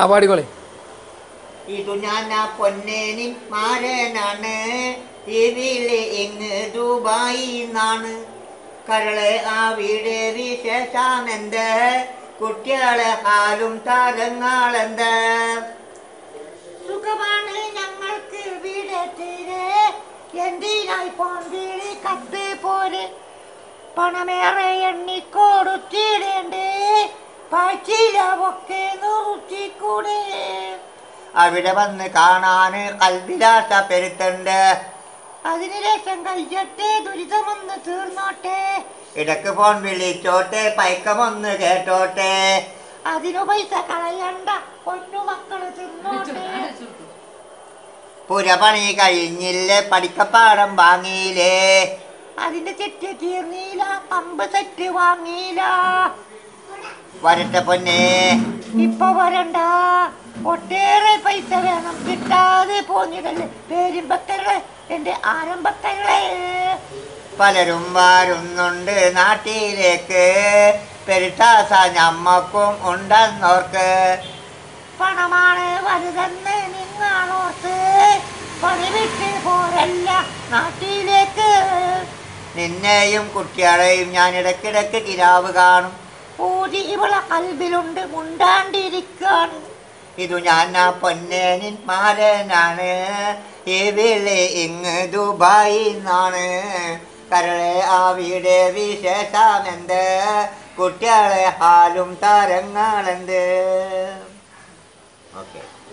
ആ പാടിക്കോളെ. ഇതു ഞാൻ പൊന്നേനി മാരനാണ്, ഇതില് ഇങ്ങ് ദുബായി നാണ്. കരളെ ആ വീട് വിശേഷാണെന്ത്, കുട്ടികളെ ഹാലും താരങ്ങളെന്ത്. സുഖമാണ് ഞങ്ങൾക്ക് വീടെത്തിരെ, എന്തിനായി പോന്തിരി കത്ത് പോരെ. പണമേറെ എണ്ണിക്കൊടുത്തിടേണ്ടേ, പച്ചിലൊക്കെ നിർത്തിക്കൂടെ. അവിടെ വന്ന് കാണാന് കൽവിലാസ പെരുത്തുണ്ട്, അതിന് രസം കഴിച്ചട്ടെ ദുരിതമൊന്ന് തീർന്നോട്ടെ. ഇടക്ക് ഫോൺ വിളിച്ചോട്ടെ പൈക്കമൊന്ന് കേട്ടോട്ടെ. അതിനു പൈസ കളയണ്ട പൊന്നു മക്കള് തിന്നോട്ടെ. പുരപണി കഴിഞ്ഞില്ലേ, പഠിക്കപ്പാടം വാങ്ങിയില്ലേ, അതിന്റെ ചെറ്റ് തീർന്നില്ല, പമ്പ് സെറ്റ് വാങ്ങിയില്ല. വരട്ടെ പൊന്നേ. ഇപ്പൊ വരണ്ട, ഒട്ടേറെ പൈസ വേണം, കിട്ടാതെ പോന്നിടല്ലേ പേരുമ്പക്കളെ എന്റെ ആരംഭക്കളെ. പലരും വരുന്നുണ്ട് നാട്ടിലേക്ക്, പെരുത്താസ ഞമ്മക്കും ഉണ്ടെന്നോർക്ക്. പണമാണ് വലുതെന്ന് നിങ്ങളോർത്ത്, പണി വിട്ട് പോരല്ല നാട്ടിലേക്ക്. നിന്നെയും കുട്ടികളെയും ഞാൻ ഇടയ്ക്കിടയ്ക്ക് കിനാവ് കാണും, ഊതി ഇവളെ കൽബിലുണ്ട് മുണ്ടാണ്ടിരിക്കാൻ. ഇതു ഞാൻ പൊന്നേനിൻ മാരനാണ്, ഇവിടെ ഇങ്ങ് ദുബായി നാണ്. കരളെ ആ വീട് വിശേഷമെന്ത്, കുട്ടികളെ ഹാലും താരങ്ങളെന്ത്. ഓക്കെ.